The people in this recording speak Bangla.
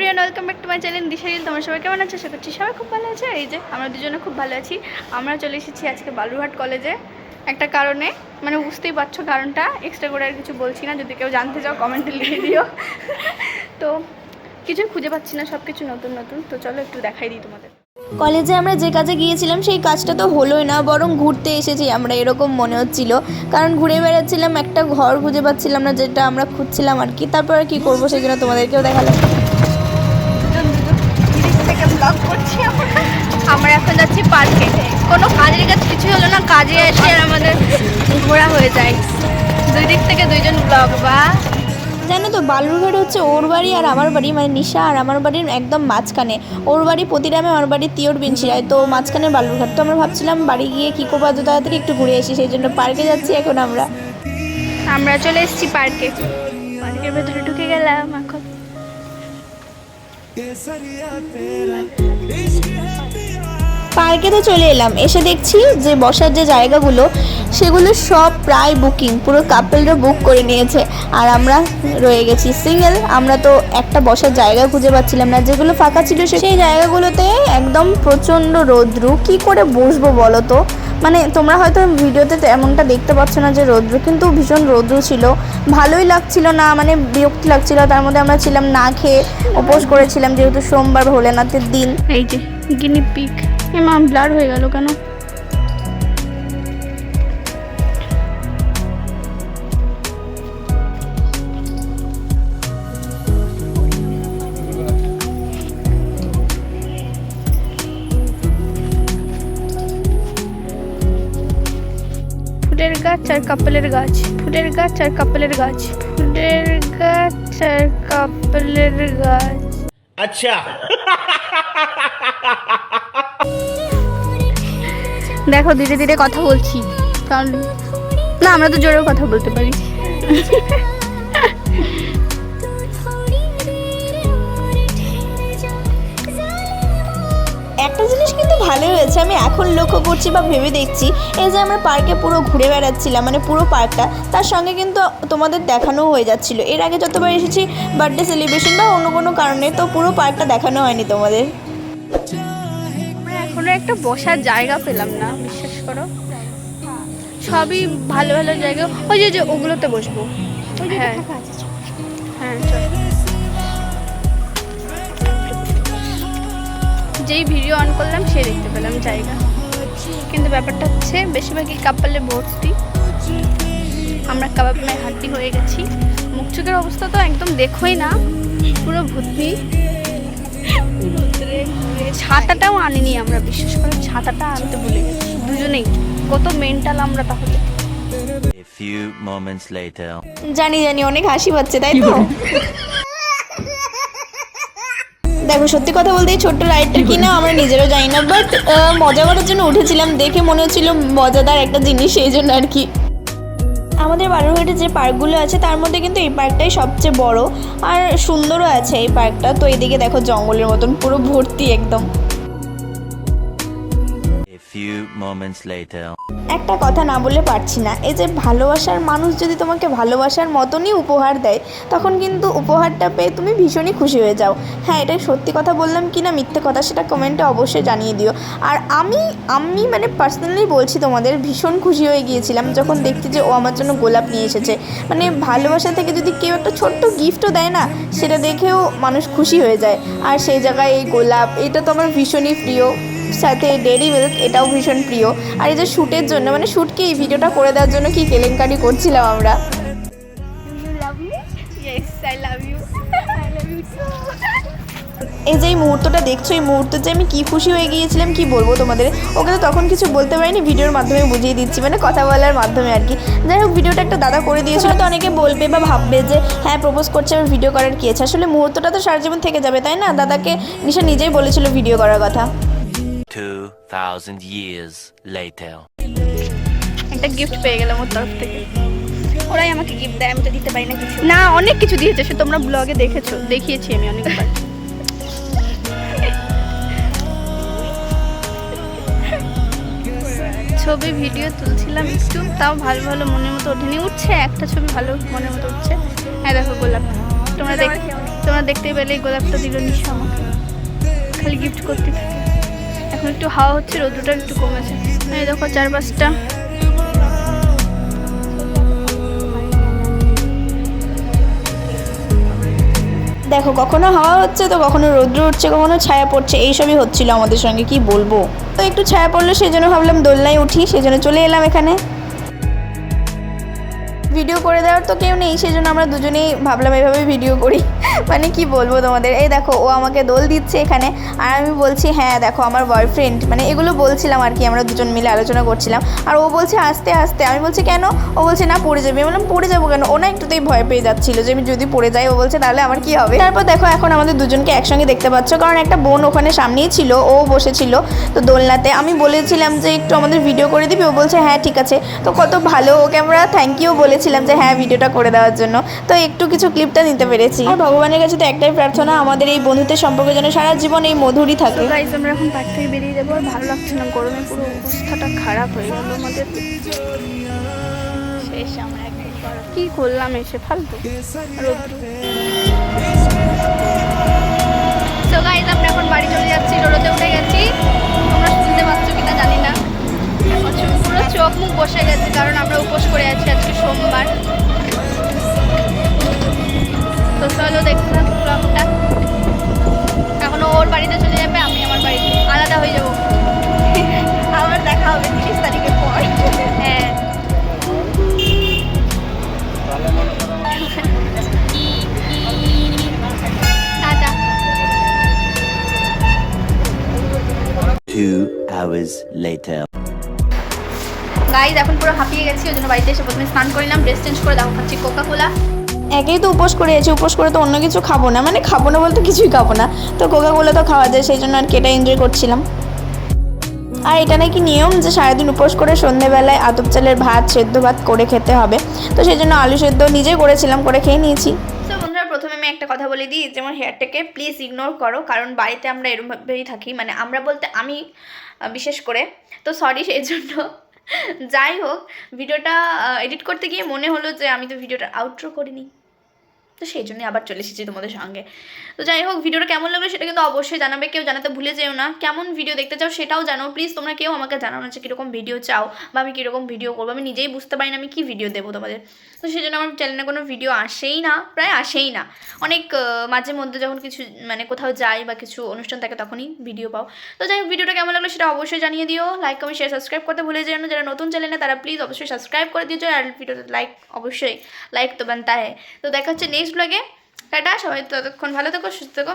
Everyone, welcome back to my channel দিশারিল। তোমরা সবাই কেমন আছো? আশা করছি সবাই খুব ভালো আছে। এই যে আমরা দুজনে খুব ভালো আছি। আমরা চলে এসেছি আজকে বালুরঘাট কলেজে একটা কারণে, মানে বুঝতেই পারছো কারণটা। এক্সট্রা করে আর কিছু বলছি না, যদি কেউ জানতে চাও কমেন্টে লিখে দিও। তো কিছুই খুঁজে পাচ্ছি না, সব কিছু নতুন নতুন। তো চলো একটু দেখাই দিই তোমাদের। কলেজে আমরা যে কাজে গিয়েছিলাম সেই কাজটা তো হলোই না, বরং ঘুরতে এসেছি আমরা, এরকম মনে হচ্ছিল। কারণ ঘুরে বেড়াচ্ছিলাম, একটা ঘর খুঁজে পাচ্ছিলাম না, যেটা আমরা খুঁজছিলাম আর কি। তারপর আর কি করবো, সেই জন্য তোমাদেরকেও দেখালাম। আমরা এখন যাচ্ছি পার্কে। কোনো কাজের কাজ কিছু হলো না, কাজে এসে আর আমাদের ঘোরা হয়ে যায়। দুই দিক থেকে দুইজন ব্লগ। বা জানো তো, বালুরঘাট হচ্ছে ওর বাড়ি আর আমার বাড়ি, মানে নিশা আর আমার বাড়ির একদম মাঝখানে। ওর বাড়ি প্রতিরামে, আমার বাড়ি তিওর বিনশিরায়, তো মাঝখানে বালুরঘাট। তো আমরা ভাবছিলাম বাড়ি গিয়ে কী করবো, এত তাড়াতাড়ি একটু ঘুরে আসি, সেই জন্য পার্কে যাচ্ছি এখন আমরা চলে এসেছি পার্কে। পার্কের ভেতরে ঢুকে গেলাম এখন। পার্কে তো চলে এলাম, এসে দেখছি যে বসার যে জায়গাগুলো সেগুলো সব প্রায় বুকিং, পুরো কাপেলরা বুক করে নিয়েছে। আর আমরা রয়ে গেছি সিঙ্গেল। আমরা তো একটা বসার জায়গা খুঁজে পাচ্ছিলাম না, যেগুলো ফাঁকা ছিল সেই জায়গাগুলোতে একদম প্রচণ্ড রৌদ্র। কি করে বসবো বলো তো? মানে তোমরা হয়তো ভিডিওতে এমনটা দেখতে পাচ্ছ না যে রৌদ্র, কিন্তু ভীষণ রৌদ্র ছিল, ভালোই লাগছিল না, মানে বিরক্তি লাগছিল। তার মধ্যে আমরা ছিলাম না খেয়ে, উপোস করেছিলাম যেহেতু সোমবার ভোলেনাথের দিন। এই যে গিনি পিক, এমা ব্লার হয়ে গেল কেন? ফুলের গাছ আর কাপেলের গাছ, ফুলের গাছ আর কাপেলের গাছ, ফুলের গাছ আর কাপেলের গাছ। আচ্ছা। দেখো ধীরে ধীরে কথা বলছি, কারণ না আমরা তো জোরেও কথা বলতে পারি। একটা জিনিস কিন্তু ভালো হয়েছে, আমি এখন লক্ষ্য করছি বা ভেবে দেখছি, এই যে আমরা পার্কে পুরো ঘুরে বেড়াচ্ছিলাম, মানে পুরো পার্কটা, তার সঙ্গে কিন্তু তোমাদের দেখানো হয়ে যাচ্ছিলো। এর আগে যতবার এসেছি বার্থডে সেলিব্রেশন বা অন্য কোনো কারণে, তো পুরো পার্কটা দেখানো হয়নি তোমাদের। আমরা এখনো একটা বসার জায়গা পেলাম না, বিশ্বাস করো। সবই ভালো ভালো জায়গা, ওই যে ওগুলোতে বসবো। হ্যাঁ হ্যাঁ, চল। যেই ভিডিও অন করলাম সে দেখতে পেলাম জায়গা, কিন্তু ব্যাপারটা হচ্ছে বেশিরভাগই কাপড়ে ভর্তি। আমরা কাবাব মায়ের হাড্ডি হয়ে গেছি। মুখ চোখের অবস্থা তো একদম দেখোই না, পুরো ভর্তি। ছাতাটাও আনিনি আমরা, বিশ্বাস করে ছাতাটা আনতে ভুলে গেছি দুজনেই। কত মেন্টাল আমরা তাহলে। A few moments later. জানি অনেক হাসি পাচ্ছে, তাই তো? দেখো, সত্যি কথা বলতে এই ছোট্ট রাইডটা কিনা আমরা নিজেরও জানি না, বাট মজা করার জন্য উঠেছিলাম, দেখে মনে হচ্ছিল মজাদার একটা জিনিস, সেই জন্য আর কি। আমাদের বালুরঘাটে যে পার্কগুলো আছে তার মধ্যে কিন্তু এই পার্কটাই সবচেয়ে বড় আর সুন্দরও আছে এই পার্কটা। তো এদিকে দেখো জঙ্গলের মতন পুরো ভর্তি একদম। A few moments later. একটা কথা না বলে পারছি না, এই যে ভালোবাসার মানুষ যদি তোমাকে ভালোবাসার মতনই উপহার দেয়, তখন কিন্তু উপহারটা পেয়ে তুমি ভীষণই খুশি হয়ে যাও। হ্যাঁ, এটা সত্যি কথা বললাম কি না মিথ্যে কথা, সেটা কমেন্টে অবশ্যই জানিয়ে দিও। আর আমি মানে পার্সোনালি বলছি তোমাদের, ভীষণ খুশি হয়ে গিয়েছিলাম যখন দেখছি যে ও আমার জন্য গোলাপ নিয়ে এসেছে। মানে ভালোবাসা থেকে যদি কেউ একটা ছোট্ট গিফটও দেয় না, সেটা দেখেও মানুষ খুশি হয়ে যায়। আর সেই জায়গায় এই গোলাপ, এটা তো আমার ভীষণই প্রিয়। সাথে ডেইরি মিল্ক, এটাও ভীষণ প্রিয়। আর এই যে শ্যুটের জন্য, মানে শ্যুটকে এই ভিডিওটা করে দেওয়ার জন্য কি কেলেঙ্কারি করছিলাম আমরা। এই যে এই মুহূর্তটা দেখছো, এই মুহূর্তে যে আমি কি খুশি হয়ে গিয়েছিলাম কি বলবো তোমাদের। ওকে তো তখন কিছু বলতে পারিনি, ভিডিওর মাধ্যমে বুঝিয়ে দিচ্ছি, মানে কথা বলার মাধ্যমে আর কি। যাই হোক, ভিডিওটা একটা দাদা করে দিয়েছিল, তো অনেকে বলবে বা ভাববে যে হ্যাঁ প্রপোজ করছে, আবার ভিডিও করার কি আছে। আসলে মুহূর্তটা তো সারা জীবন থেকে যাবে, তাই না? দাদাকে নিশা নিজেই বলেছিল ভিডিও করার কথা। 2000 years later. একটা গিফট পেয়ে গেলাম ওর তরফ থেকে। ওরাই আমাকে গিফট দেয়, আমি তো দিতে পারি না কিছু। না, অনেক কিছু দিয়েছে, সে তোমরা ব্লগে দেখিয়েছি আমি অনেকবার। ছবি ভিডিও তুলছিলাম একটু, তাও ভালো ভালো মনের মতো ওঠেনি। উঠছে একটা ছবি ভালো মনের মতো উঠছে। হ্যাঁ দেখো গোলাপ, তোমরা দেখো। তোমরা দেখতেই পেলে এই গোলাপটা দিল নিশা আমাকে, খালি গিফট করতে থাকে। এখন একটু হাওয়া হচ্ছে, রোদ্রটা একটু কমেছে। এই দেখো চারপাশটা। দেখো কখনো হাওয়া হচ্ছে তো কখনো রৌদ্র উঠছে, কখনো ছায়া পড়ছে, এইসবই হচ্ছিল আমাদের সঙ্গে, কি বলবো। তো একটু ছায়া পড়লো সেই জন্য ভাবলাম দোলনায় উঠি, সেই জন্য চলে এলাম এখানে। ভিডিও করে দেওয়ার তো কেউ নেই, সেই জন্য আমরা দুজনেই ভাবলাম এভাবে ভিডিও করি। মানে কি বলবো তোমাদের, এই দেখো ও আমাকে দোল দিচ্ছে এখানে, আর আমি বলছি হ্যাঁ দেখো আমার বয়ফ্রেন্ড, মানে এগুলো বলছিলাম আর কি, আমরা দুজন মিলে আলোচনা করছিলাম। আর ও বলছে আস্তে আস্তে, আমি বলছি কেন, ও বলছে না পড়ে যাবে। আমি বললাম পড়ে যাবো কেন, ও না একটুতেই ভয় পেয়ে যাচ্ছিল যে আমি যদি পড়ে যাই, ও বলছে তাহলে আমার কি হবে। তারপর দেখো এখন আমাদের দুজনকে একসঙ্গে দেখতে পাচ্ছ, কারণ একটা বোন ওখানে সামনেই ছিল, ও বসেছিল তো দোলনাতে। আমি বলেছিলাম যে একটু আমাদের ভিডিও করে দিবি, ও বলছে হ্যাঁ ঠিক আছে। তো কত ভালো, ওকে আমরা থ্যাংক ইউ বলেছিলাম যে হ্যাঁ ভিডিওটা করে দেওয়ার জন্য, তো একটু কিছু ক্লিপটা নিতে পেরেছি। আর ভগবানের কাছে তো একটাই প্রার্থনা, আমাদের এই বন্ধুত্বের সম্পর্ক যেন সারা জীবন এই মধুরই থাকে। তো গাইস আমরা এখন পার্ক থেকে বেরিয়ে যাবো, আর ভালো লাগছে না, গরমে পুরো অবস্থাটা খারাপ হয়ে গেল আমাদের। শেষ আমরা একবার কি করলাম এসে ফালতু রোদ্রু। তো গাইস আমরা এখন বাড়ি চলে যাচ্ছি, টোটোতে উঠে গেছি। তোমরা শুনতে পাচ্ছ কিনা জানি না, এখন পুরো চোখ মুখ বসে গেছে, কারণ আমরা উপোস করে আছি, আজকে সোমবার। তো চলো দেখতে থাকো ব্লগটা। এখন ওর বাড়িতে চলে যাবে, আমি আমার বাড়িতে আলাদা হয়ে যাবো। আবার দেখা হবে 30 তারিখের পর। হ্যাঁ টাটা। 2 hours later. গাইজ এখন পুরো হাঁপিয়ে গেছি, ওই জন্য বাড়িতে এসে প্রথমে স্নান করে নিলাম, ড্রেস চেঞ্জ করে দেখো খাচ্ছি কোকা কোলা। একেই তো উপোস করে আছি, উপোস করে তো অন্য কিছু খাবো না, মানে খাবো না বলতে কিছুই খাবো না, তো কোকা কোলা তো খাওয়া যায়, সেই জন্য আর কি এটা এনজয় করছিলাম। আর এটা নাকি নিয়ম যে সারাদিন উপোস করে সন্ধ্যেবেলায় আতপ চালের ভাত, সেদ্ধ ভাত করে খেতে হবে, তো সেই জন্য আলু সেদ্ধ নিজেই করেছিলাম, করে খেয়ে নিয়েছি। তো বন্ধুরা প্রথমে আমি একটা কথা বলে দিই, যেমন হেয়ারটাকে প্লিজ ইগনোর করো, কারণ বাড়িতে আমরা এরকমভাবেই থাকি, মানে আমরা বলতে আমি বিশেষ করে, তো সরি সেই জন্য। যাই হোক, ভিডিওটা এডিট করতে গিয়ে মনে হলো যে আমি তো ভিডিওটা আউটরো করিনি, তো সেই জন্যই আবার চলে এসেছি তোমাদের সঙ্গে। তো যাই হোক, ভিডিওটা কেমন লাগলো সেটা কিন্তু অবশ্যই জানাবে, কেউ জানাতে ভুলে যেও না। কেমন ভিডিও দেখতে চাও সেটাও জানো প্লিজ, তোমরা কেউ আমাকে জানাও না যে কীরকম ভিডিও চাও বা আমি কীরকম ভিডিও করবো, আমি নিজেই বুঝতে পারি না আমি কী ভিডিও দেবো তোমাদের। তো সেই জন্য আমার চ্যানেলে কোনো ভিডিও আসেই না, প্রায় আসেই না। অনেক মাঝে মধ্যে যখন কিছু মানে কোথাও যাই বা কিছু অনুষ্ঠান থাকে তখনই ভিডিও পাও। তো যাই হোক, ভিডিওটা কেমন লাগলো সেটা অবশ্যই জানিয়ে দিও, লাইক কমেন্ট শেয়ার সাবস্ক্রাইব করতে ভুলে যেও না। যারা নতুন চ্যানেলে তারা প্লিজ অবশ্যই সাবস্ক্রাইব করে দিও, আর ভিডিওতে লাইক অবশ্যই, লাইক তো বানতা হ্যায়। তো দেখা হচ্ছে নেক্সট ব্লগে। টাটা, সবাই ততক্ষণ ভালো থেকো, সুস্থ থেকো।